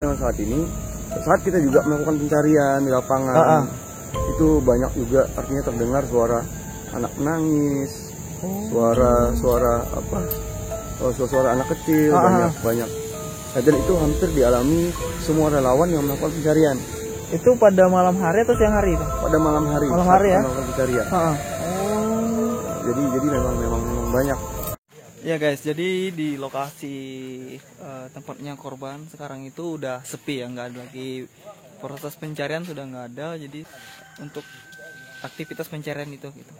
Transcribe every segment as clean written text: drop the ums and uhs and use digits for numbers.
Saat ini, saat kita juga melakukan pencarian di lapangan, itu banyak juga artinya terdengar suara anak menangis, suara anak kecil, banyak. Dan itu hampir dialami semua relawan yang melakukan pencarian. Itu pada malam hari atau siang hari itu? Pada malam hari. Malam hari ya. Melakukan pencarian. Jadi memang banyak. Ya guys, jadi di lokasi tempatnya korban sekarang itu udah sepi ya, nggak ada lagi proses pencarian, sudah nggak ada. Jadi untuk aktivitas pencarian itu gitu.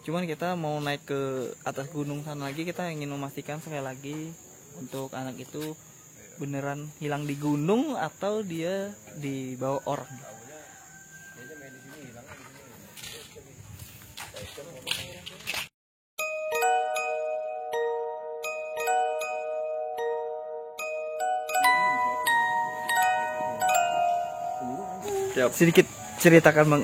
Cuman kita mau naik ke atas gunung sana lagi, kita ingin memastikan sekali lagi untuk anak itu beneran hilang di gunung atau dia dibawa orang. Sedikit ceritakan bang,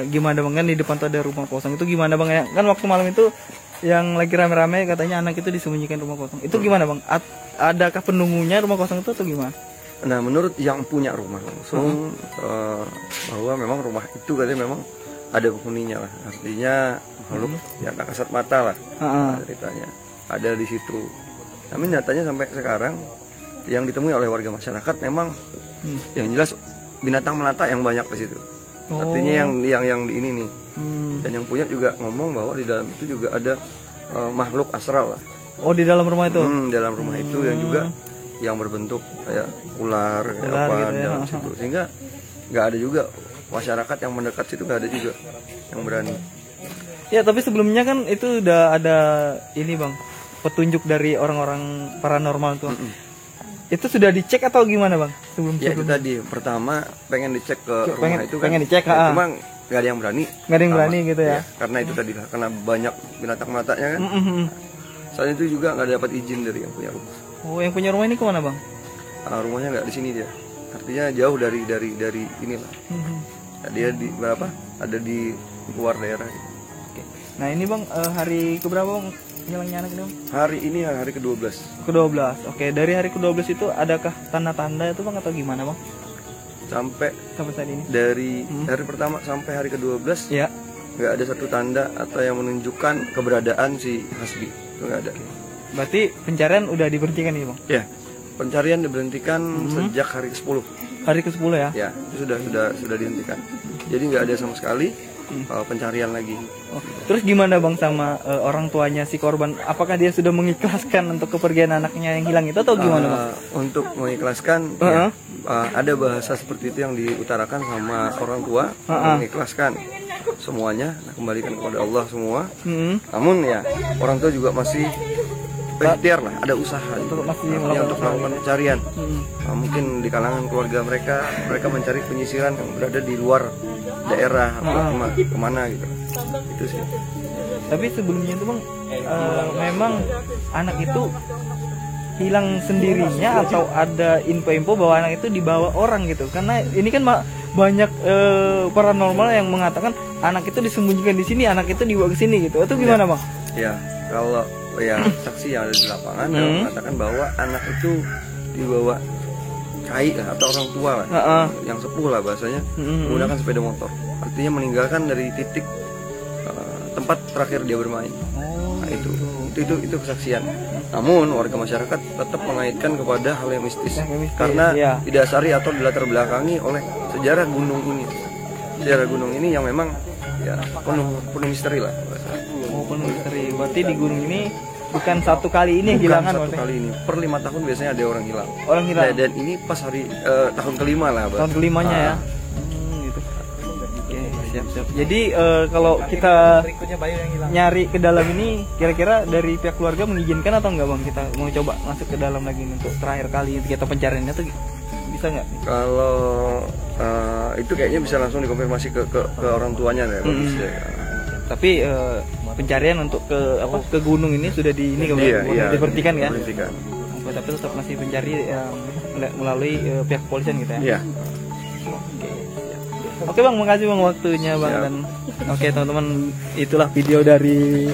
gimana bang, kan di depan tuh ada rumah kosong, itu gimana bang ya? Kan waktu malam itu yang lagi rame-rame katanya anak itu disembunyikan rumah kosong, itu gimana bang? Adakah penunggunya rumah kosong itu atau gimana? Nah, menurut yang punya rumah langsung bahwa memang rumah itu katanya memang ada penghuninya lah, artinya makhluk yang tak kasat mata lah ceritanya ada di situ. Tapi nyatanya sampai sekarang yang ditemui oleh warga masyarakat memang yang jelas binatang melata yang banyak di situ. Artinya yang di ini nih. Dan yang punya juga ngomong bahwa di dalam itu juga ada makhluk astral lah. Oh, di dalam rumah itu? Di dalam rumah itu yang juga yang berbentuk kayak ular apa gitu ya, dalam situ. Sehingga nggak ada juga masyarakat yang mendekat situ, nggak ada juga yang berani. Ya, tapi sebelumnya kan itu udah ada ini bang, petunjuk dari orang-orang paranormal tuh. Itu sudah dicek atau gimana bang? Ya itu tadi pertama pengen dicek ke rumah itu kan. Pengen dicek, cuma nggak ada yang berani. Nggak ada yang berani gitu ya? Karena itu tadi lah, karena banyak binatang melatanya kan. Saat itu juga nggak dapat izin dari yang punya rumah. Oh, yang punya rumah ini kemana bang? Rumahnya nggak di sini dia. Artinya jauh dari inilah. Dia di berapa? Ada di luar daerah. Oke. Nah ini bang, hari keberapa bang hilangnya anak ini bang? Hari ini hari ke-12. Ke-12. Oke, dari hari ke-12 itu adakah tanda-tanda itu bang atau gimana bang? Sampai saat ini. Dari hari pertama sampai hari ke-12 ya, nggak ada satu tanda atau yang menunjukkan keberadaan si Hasbi. Itu nggak ada. Berarti pencarian udah diberhentikan nih bang? Ya, pencarian diberhentikan sejak hari ke-10. Hari ke-10 ya? Ya, itu sudah dihentikan. Jadi nggak ada sama sekali pencarian lagi. Oh, terus gimana bang sama orang tuanya si korban? Apakah dia sudah mengikhlaskan untuk kepergian anaknya yang hilang itu atau gimana bang? Untuk mengikhlaskan, ada bahasa seperti itu yang diutarakan sama orang tua, mengikhlaskan semuanya, kembalikan kepada Allah semua. Namun ya orang tua juga masih ikhtiar lah, ada usaha untuk melakukan pencarian. Mungkin di kalangan keluarga mereka mencari penyisiran yang berada di luar daerah, kemana gitu. Itu sih. Tapi sebelumnya itu bang, memang anak itu hilang sendirinya atau ada info-info bahwa anak itu dibawa orang gitu? Karena ini kan banyak paranormal yang mengatakan anak itu disembunyikan di sini, anak itu dibawa ke sini gitu. Itu gimana bang? Ya, kalau yang saksi yang ada di lapangan mengatakan bahwa anak itu dibawa kai lah, atau orang tua lah, yang sepuh lah bahasanya, menggunakan sepeda motor. Artinya meninggalkan dari titik tempat terakhir dia bermain. Nah, itu kesaksian. Namun warga masyarakat tetap mengaitkan kepada hal yang mistis, karena didasari atau dilatar belakangi oleh sejarah gunung ini. Sejarah gunung ini yang memang ya penuh misteri lah. Oh, penuh misteri. Berarti di gunung ini bukan satu kali ini hilangan, satu kali ini, per 5 tahun biasanya ada orang hilang. Dan ini pas hari tahun kelima lah. Tahun kelimanya ya. Gitu. Oke, siap. Jadi kalau kita nyari ke dalam ini, kira-kira dari pihak keluarga mengizinkan atau enggak bang? Kita mau coba masuk ke dalam lagi untuk terakhir kali kita pencariannya tuh bisa nggak? Kalau itu kayaknya bisa langsung dikonfirmasi ke orang tuanya ya. Tapi pencarian untuk ke gunung ini sudah diberhentikan ya? Diberhentikan. Tapi tetap masih pencari melalui pihak kepolisian gitu ya? Iya. Oke bang, makasih bang waktunya bang. Dan oke teman-teman, itulah video dari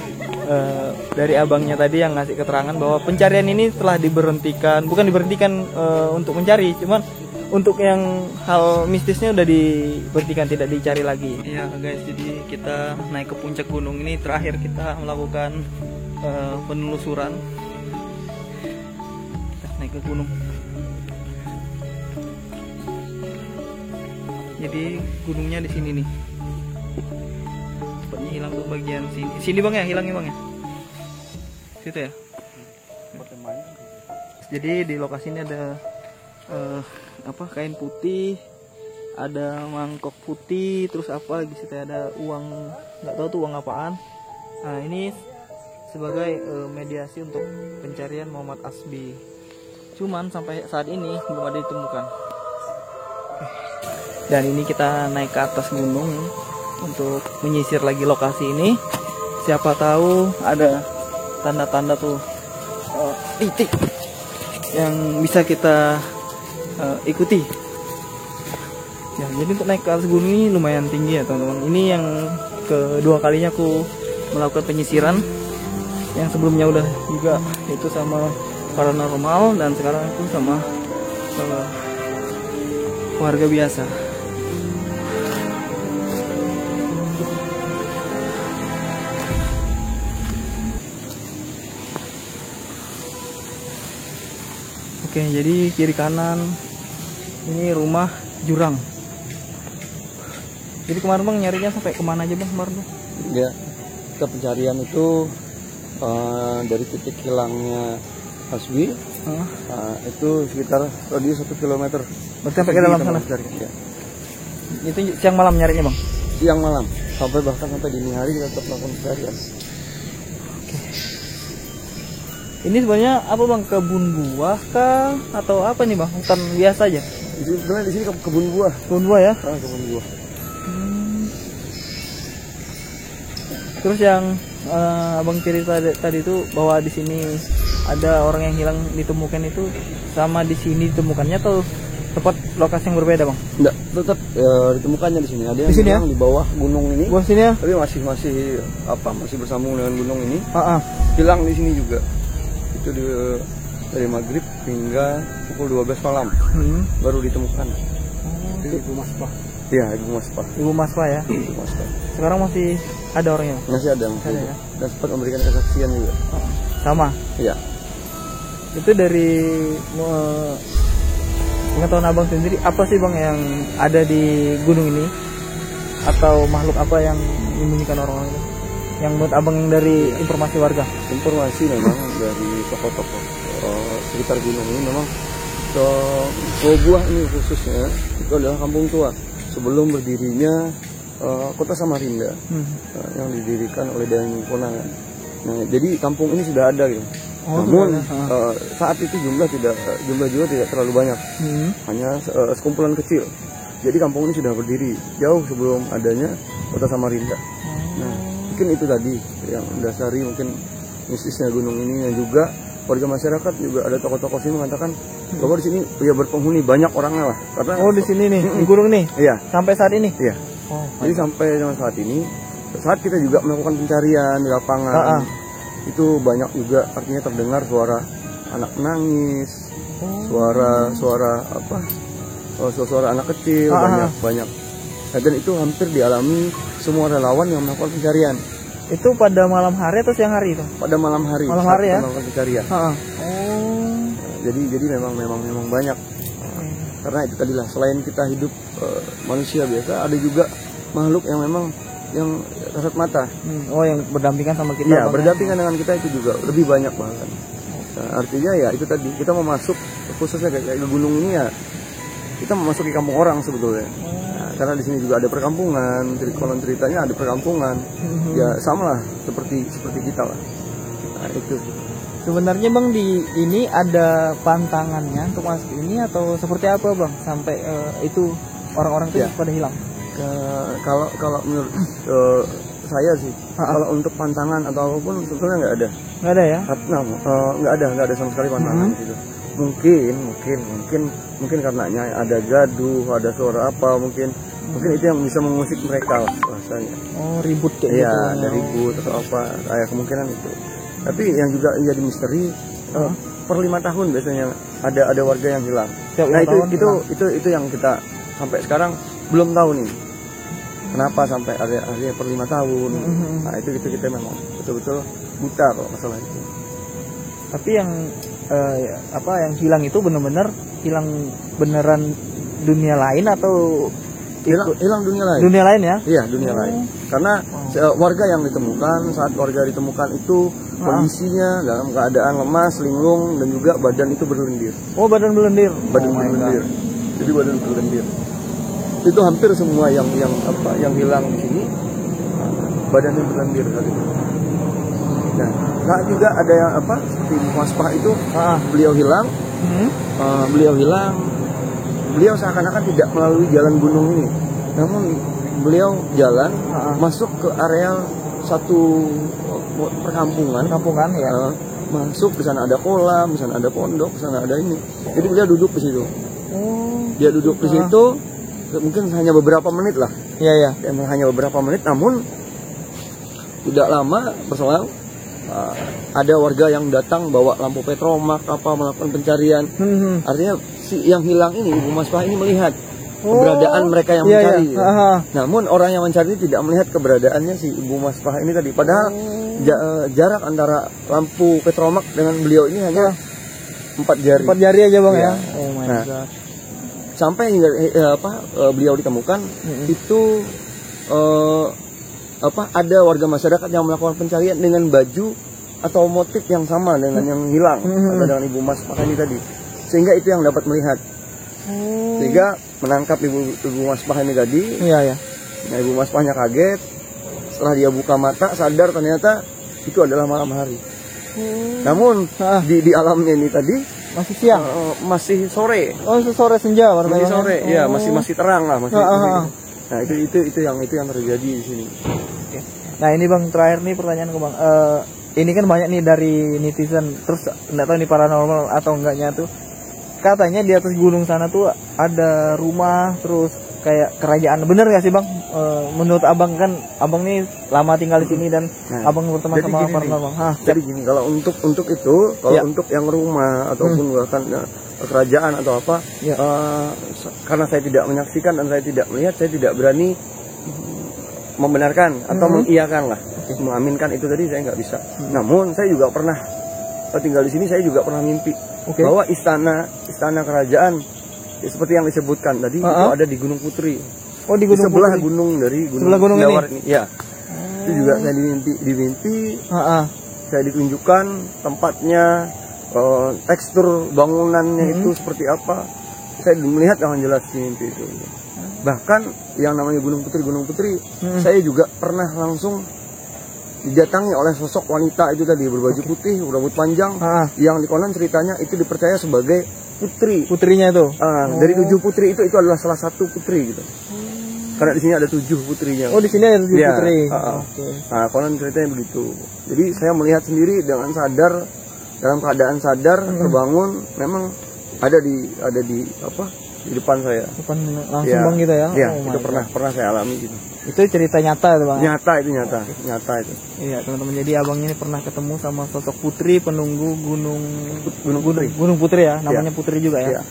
dari abangnya tadi yang ngasih keterangan bahwa pencarian ini telah diberhentikan, bukan diberhentikan untuk mencari, cuman untuk yang hal mistisnya udah diberhentikan, tidak dicari lagi. Iya guys, jadi kita naik ke puncak gunung ini terakhir kita melakukan penelusuran. Kita naik ke gunung. Jadi gunungnya di sini nih. Tempatnya hilang tuh bagian sini. Sini bang ya, hilangnya bang ya. Situ ya. Jadi di lokasi ini ada kain putih, ada mangkok putih, terus apa di situ ada uang, nggak tahu tuh uang apaan. Nah ini sebagai mediasi untuk pencarian Muhammad Asbi. Cuman sampai saat ini belum ada ditemukan. Dan ini kita naik ke atas gunung untuk menyisir lagi lokasi ini. Siapa tahu ada tanda-tanda tuh titik yang bisa kita ikuti. Ya, jadi untuk naik ke atas gunung ini lumayan tinggi ya teman-teman. Ini yang kedua kalinya aku melakukan penyisiran. Yang sebelumnya udah juga itu sama paranormal, dan sekarang itu sama warga biasa. Oke, jadi kiri kanan ini rumah jurang. Jadi kemarin bang nyarinya sampai kemana aja bang kemarin bang? Ya, kita pencarian itu dari titik hilangnya Asbi, itu sekitar radius 1 km. Berarti sampai ke dalam sana? Ya. Itu siang malam nyarinya bang? Siang malam, bahkan sampai dini hari kita tetap melakukan pencarian. Ini sebenarnya apa bang, kebun buah kah atau apa nih bang? Hutan biasa aja? Sebenarnya di sini kebun buah. Kebun buah ya? Kebun buah. Terus yang abang cerita tadi itu bahwa di sini ada orang yang hilang ditemukan, itu sama di sini ditemukannya atau tempat lokasi yang berbeda bang? Enggak, tetap ditemukannya di sini. Ada yang di sini hilang di bawah gunung ini. Bawah sini ya? Tapi masih bersambung dengan gunung ini. Hilang di sini juga. Itu dari maghrib hingga pukul 12 malam baru ditemukan. Itu Ibu Maspa. Iya, Ibu Maspa. Ibu Maspa ya. Ibu Maspa. Sekarang masih ada orangnya? Masih ada ya. Dan sempat memberikan kesaksian juga. Sama. Iya. Itu dari pengetahuan abang sendiri, apa sih bang yang ada di gunung ini, atau makhluk apa yang menyembunyikan orang-orang itu? Yang menurut abang dari informasi warga? Informasi memang dari tokoh-tokoh sekitar gunung ini memang buah ini khususnya itu adalah kampung tua sebelum berdirinya kota Samarinda yang didirikan oleh Daeng Konangan. Nah, jadi kampung ini sudah ada gitu. Namun saat itu jumlah juga tidak terlalu banyak, hanya sekumpulan kecil. Jadi kampung ini sudah berdiri jauh sebelum adanya kota Samarinda. Nah, mungkin itu tadi yang mendasari mungkin mistisnya gunung ini, dan juga warga masyarakat juga ada tokoh-tokoh sini mengatakan bahwa di sini ya berpenghuni banyak orangnya lah. Karena di sini nih di gunung nih. Iya. Sampai saat ini. Iya. Jadi sampai saat ini, saat kita juga melakukan pencarian di lapangan, itu banyak juga artinya terdengar suara anak menangis, suara anak kecil, banyak. Dan itu hampir dialami semua relawan yang melakukan pencarian. Itu pada malam hari atau siang hari itu? Pada malam hari. Malam hari ya. Melakukan pencarian. Jadi memang banyak. Karena itu tadilah, selain kita hidup manusia biasa, ada juga makhluk yang memang yang kasat mata. Yang berdampingan sama kita. Iya, berdampingan dengan kita itu juga lebih banyak bahkan. Nah, artinya ya itu tadi, kita mau masuk khususnya kayak ke gunung ini ya, kita memasuki kampung orang sebetulnya. Karena di sini juga ada perkampungan, konon ceritanya ada perkampungan, ya sama lah seperti kita lah. Nah, itu. Sebenarnya bang, di ini ada pantangannya untuk masuk ini atau seperti apa bang sampai itu orang-orang itu pada hilang? Kalau menurut saya sih, kalau untuk pantangan atau apapun sebetulnya nggak ada. Nggak ada ya? Nggak ada sama sekali pantangan gitu. Mungkin karenanya ada gaduh, ada suara apa, mungkin itu yang bisa mengusik mereka lah bahasanya. Ribut kayak gitu. Iya, ada ribut atau apa, kayak kemungkinan itu. Tapi yang juga jadi misteri, per 5 tahun biasanya ada warga yang hilang. Nah itu yang kita sampai sekarang belum tahu nih. Kenapa sampai ada per 5 tahun? Nah itu kita memang betul-betul buta kalau masalah itu. Tapi yang yang hilang itu benar-benar hilang beneran dunia lain atau hilang dunia lain? Dunia lain ya? Iya dunia lain. Karena warga yang ditemukan, saat warga ditemukan itu kondisinya dalam keadaan lemas, linglung, dan juga badan itu berlendir. Oh badan berlendir. Badan berlendir. Jadi badan berlendir. Itu hampir semua yang hilang di sini badannya berlendir kali. Nah juga ada yang seperti Mas Pah itu beliau hilang. Beliau seakan-akan tidak melalui jalan gunung ini, namun beliau jalan masuk ke area satu perkampungan ya. Masuk, di sana ada kolam, di sana ada pondok, di sana ada ini. Jadi beliau duduk di situ. Dia duduk di situ mungkin hanya beberapa menit lah. Iya. Hanya beberapa menit, namun tidak lama berselang ada warga yang datang bawa lampu petromak melakukan pencarian. Artinya si yang hilang ini, Ibu Mas Pah ini melihat keberadaan mereka yang mencari. Namun orang yang mencari tidak melihat keberadaannya si Ibu Mas Pah ini tadi. Padahal jarak antara lampu petromak dengan beliau ini hanya 4 jari. 4 jari aja bang ya. Oh my God. Sampai hingga beliau ditemukan itu ada warga masyarakat yang melakukan pencarian dengan baju atau motif yang sama dengan yang hilang atau dengan Ibu Mas Pah ini tadi, sehingga itu yang dapat melihat, sehingga menangkap Ibu Mas Pah ini tadi. Iya. Nah Ibu Mas Pahnya kaget, setelah dia buka mata sadar ternyata itu adalah malam hari. Namun di alamnya ini tadi masih siang, masih sore. Oh sore senja, masih sore, ya masih terang lah masih. Nah itu yang terjadi di sini. Nah ini bang terakhir nih pertanyaan ke bang, ini kan banyak nih dari netizen, terus nggak tahu ini paranormal atau enggaknya tuh, katanya di atas gunung sana tuh ada rumah terus kayak kerajaan, bener nggak sih bang? Menurut abang kan, abang nih lama tinggal di sini dan abang berteman sama paranormal. Jadi gini, kalau untuk itu, kalau untuk yang rumah ataupun bahkan kerajaan atau apa, karena saya tidak menyaksikan dan saya tidak melihat, saya tidak berani membenarkan atau mengiyakan lah, mengaminkan itu tadi saya nggak bisa. Namun saya juga pernah tinggal di sini, saya juga pernah mimpi bahwa istana kerajaan seperti yang disebutkan tadi itu ada di Gunung Putri. Oh di Gunung sebelah Putri. Gunung dari sebelah gunung ini. Ya. Itu juga saya di mimpi. Saya ditunjukkan tempatnya, tekstur bangunannya itu seperti apa. Saya melihat dengan jelas di mimpi itu. Bahkan yang namanya Gunung Putri, saya juga pernah langsung didatangi oleh sosok wanita itu tadi berbaju putih, berambut panjang, yang di konon ceritanya itu dipercaya sebagai putrinya itu. Dari 7 putri itu adalah salah satu putri gitu. Karena di sini ada 7 putrinya. Oh di sini ada 7 putri. Nah konon ceritanya begitu. Jadi saya melihat sendiri dengan sadar, dalam keadaan sadar, terbangun, memang ada di depan saya. Depan langsung bang gitu ya? Iya, itu pernah saya alami gitu. Itu cerita nyata itu bang? Nyata itu. Iya teman-teman, jadi abang ini pernah ketemu sama sosok putri penunggu Gunung Putri ya, namanya Putri juga ya? Iya.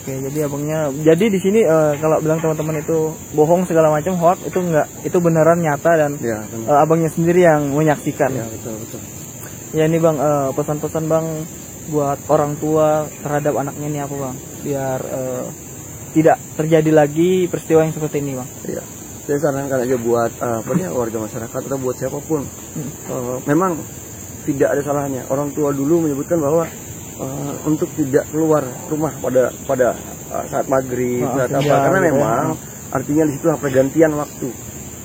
Oke, jadi abangnya, jadi di sini kalau bilang teman-teman itu bohong segala macam, hoax, itu enggak, itu beneran nyata dan abangnya sendiri yang menyaksikan. Iya betul. Ya ini bang, pesan-pesan bang buat orang tua terhadap anaknya ini apa bang, biar tidak terjadi lagi peristiwa yang seperti ini bang. Iya, saya sarankan aja buat warga masyarakat atau buat siapapun, memang tidak ada salahnya. Orang tua dulu menyebutkan bahwa untuk tidak keluar rumah pada saat maghrib karena memang artinya di situ pergantian waktu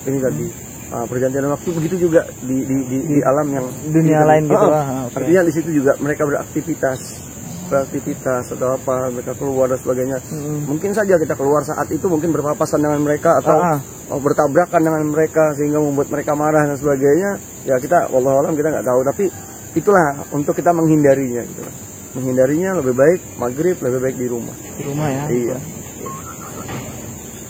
ini tadi. Pergantian waktu, begitu juga di alam yang dunia lain gitu. Artinya di situ juga mereka beraktivitas atau apa, mereka keluar dan sebagainya. Mungkin saja kita keluar saat itu mungkin berpapasan dengan mereka atau bertabrakan dengan mereka sehingga membuat mereka marah dan sebagainya. Ya kita wallahualam kita nggak tahu, tapi itulah untuk kita menghindarinya gitu. Menghindarinya lebih baik maghrib, lebih baik di rumah. Di rumah ya. Iya.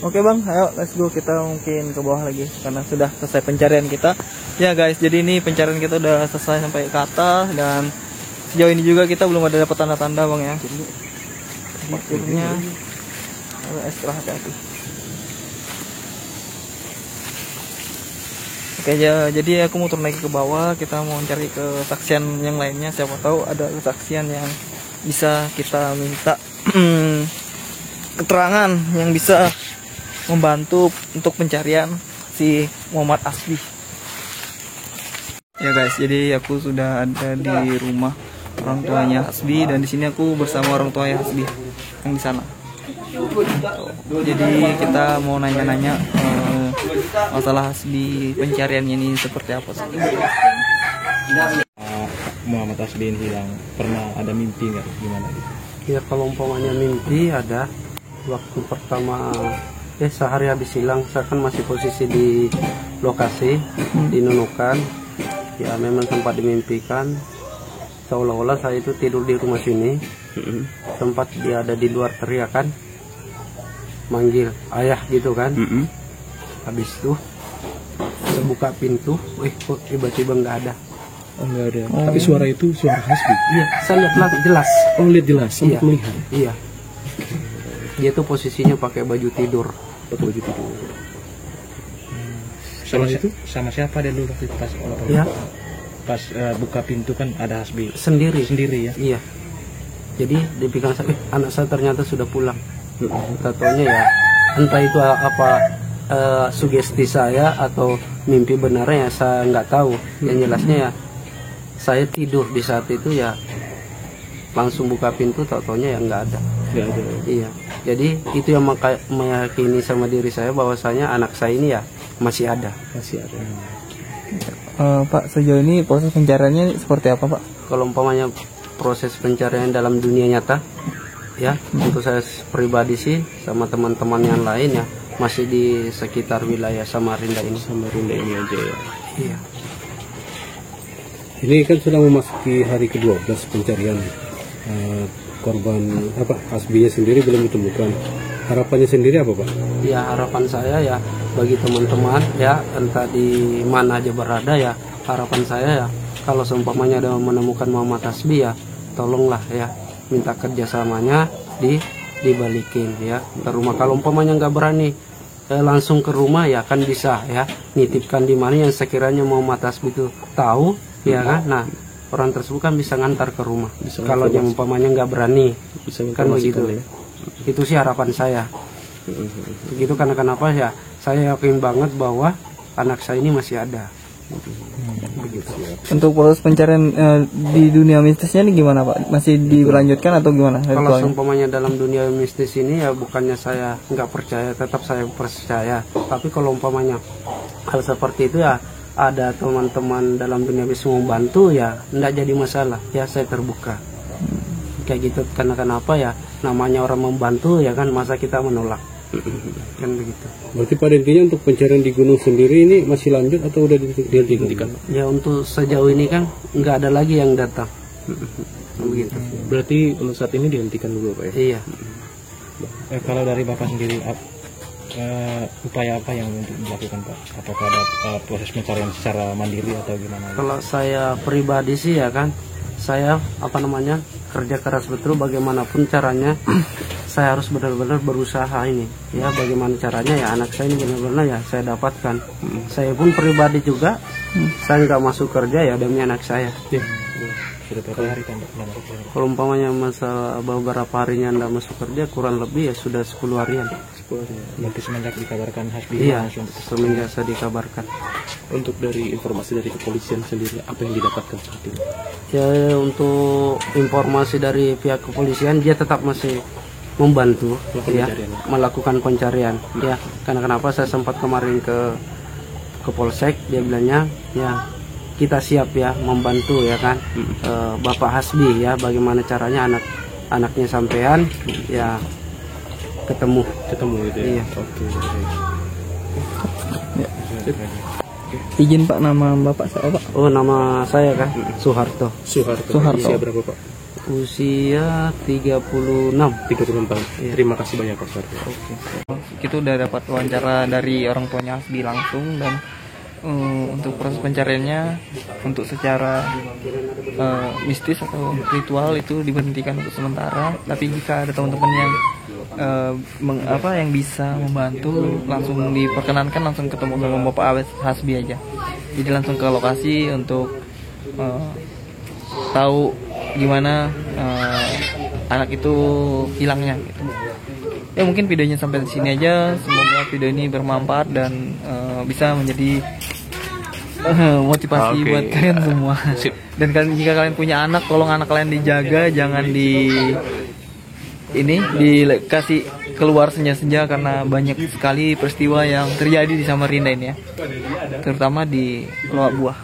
Oke bang, ayo let's go, kita mungkin ke bawah lagi karena sudah selesai pencarian kita. Ya guys, jadi ini pencarian kita udah selesai sampai ke atas, dan sejauh ini juga kita belum ada dapat tanda-tanda bang ya. Akhirnya ekstra hati-hati. Oke ya, jadi aku mau turun lagi ke bawah, kita mau cari kesaksian yang lainnya, siapa tahu ada kesaksian yang bisa kita minta keterangan yang bisa membantu untuk pencarian si Muhammad Hasbi. Ya guys, jadi aku sudah ada di rumah orang tuanya Hasbi, dan di sini aku bersama orang tuanya Hasbi yang di sana. Jadi kita mau nanya-nanya masalah Hasbi, pencariannya ini seperti apa sih? Muhammad Hasbi hilang, pernah ada mimpi nggak gimana gitu? Ya kalau umpamanya mimpi ada. Waktu pertama sehari habis hilang, saya kan masih posisi di lokasi di Nunukan. Ya memang sempat dimimpikan seolah-olah saya itu tidur di rumah sini. Sempat dia ada di luar teriakan, manggil ayah gitu kan. Habis itu saya buka pintu, kok tiba-tiba nggak ada. Oh, nggak ada. Tapi suara itu suara Hasbi. Iya, saya lihat jelas. Oh, lihat jelas, sempat melihat. Iya. Dia tuh posisinya pakai baju tidur. Pakai baju tidur. Sama siapa dia dulu pas ya. Pas buka pintu kan ada Hasbi sendiri ya. Iya. Jadi di pikiran saya, anak saya ternyata sudah pulang. Tatonya ya entah itu apa sugesti saya atau mimpi benarnya ya saya nggak tahu. Yang jelasnya ya saya tidur di saat itu ya, langsung buka pintu, tatonya ya nggak ada. Iya. Jadi itu yang meyakini sama diri saya bahwasanya anak saya ini ya masih ada. Pak, sejauh ini proses pencariannya seperti apa Pak? Kalau umpamanya proses pencarian dalam dunia nyata ya, untuk saya pribadi sih sama teman-teman yang lain ya masih di sekitar wilayah Samarinda ini. Samarinda ini aja ya. Iya. Ini kan sudah memasuki hari ke-12 pencarian, korban Hasbinya sendiri belum ditemukan. Harapannya sendiri apa Pak? Ya harapan saya ya bagi teman-teman ya entah di mana aja berada ya, harapan saya ya kalau seumpamanya ada menemukan Muhammad Hasbi ya tolonglah ya minta kerjasamanya dibalikin ya ke rumah. Kalau umpamanya nggak berani langsung ke rumah ya kan bisa ya nitipkan di mana yang sekiranya Muhammad Hasbi itu tahu ya kan. Nah orang tersebut kan bisa ngantar ke rumah. Kalau yang umpamanya nggak berani kan begitu ya. Itu sih harapan saya. Begitu karena kenapa ya saya yakin banget bahwa anak saya ini masih ada. Begitu. Untuk proses pencarian di dunia mistisnya ini gimana Pak? Masih dilanjutkan atau gimana? Kalau seumpamanya dalam dunia mistis ini ya bukannya saya nggak percaya, tetap saya percaya. Tapi kalau umpamanya hal seperti itu ya ada teman-teman dalam dunia mistis mau bantu ya nggak jadi masalah ya, saya terbuka. Kayak gitu karena kenapa ya namanya orang membantu ya kan, masa kita menolak kan begitu. Berarti pada intinya untuk pencarian di gunung sendiri ini masih lanjut atau udah dihentikan? Ya untuk sejauh ini kan nggak ada lagi yang datang. Begitu. Berarti untuk saat ini dihentikan dulu Pak ya? Iya. Kalau dari Bapak sendiri upaya apa yang dilakukan Pak? Apakah ada proses pencarian secara mandiri atau gimana? Kalau saya pribadi sih ya kan saya kerja keras betul bagaimanapun caranya. Saya harus benar-benar berusaha ini ya, bagaimana caranya ya anak saya ini benar-benar ya saya dapatkan. Saya pun pribadi juga saya nggak masuk kerja ya demi anak saya. Sudah berapa hari kan? Kalau umpamanya masa beberapa harinya nggak masuk kerja kurang lebih ya sudah 10 harian. Berarti semenjak dikabarkan Hasbi? Iya, semenjak saya dikabarkan. Untuk dari informasi dari kepolisian sendiri apa yang didapatkan saat ini? Ya untuk informasi dari pihak kepolisian dia tetap masih membantu ya melakukan pencarian ya. Karena kenapa saya sempat kemarin ke Polsek, dia bilangnya ya kita siap ya membantu ya kan Bapak Hasbi ya, bagaimana caranya anaknya sampean ya ketemu gitu ya. Iya. Oke. Ya. Izin Pak, nama Bapak saya Pak? Oh nama saya kan Soeharto. Usia berapa Pak? Usia 36 tahun. Iya. Terima kasih banyak Pak Soeharto. Oke. Kita udah dapat wawancara dari orang tuanya Hasbi langsung, dan untuk proses pencariannya untuk secara mistis atau ritual itu diberhentikan untuk sementara. Tapi jika ada teman-teman yang yang bisa membantu, langsung diperkenankan langsung ketemu sama Bapak Hasbi aja. Jadi langsung ke lokasi untuk tahu gimana anak itu hilangnya gitu. Ya mungkin videonya sampai di sini aja. Semoga video ini bermanfaat dan bisa menjadi motivasi buat kalian semua. Dan jika kalian punya anak, tolong anak kalian dijaga, jangan dikasih keluar senja-senja karena banyak sekali peristiwa yang terjadi di Samarinda ini ya, terutama di Loak Buah.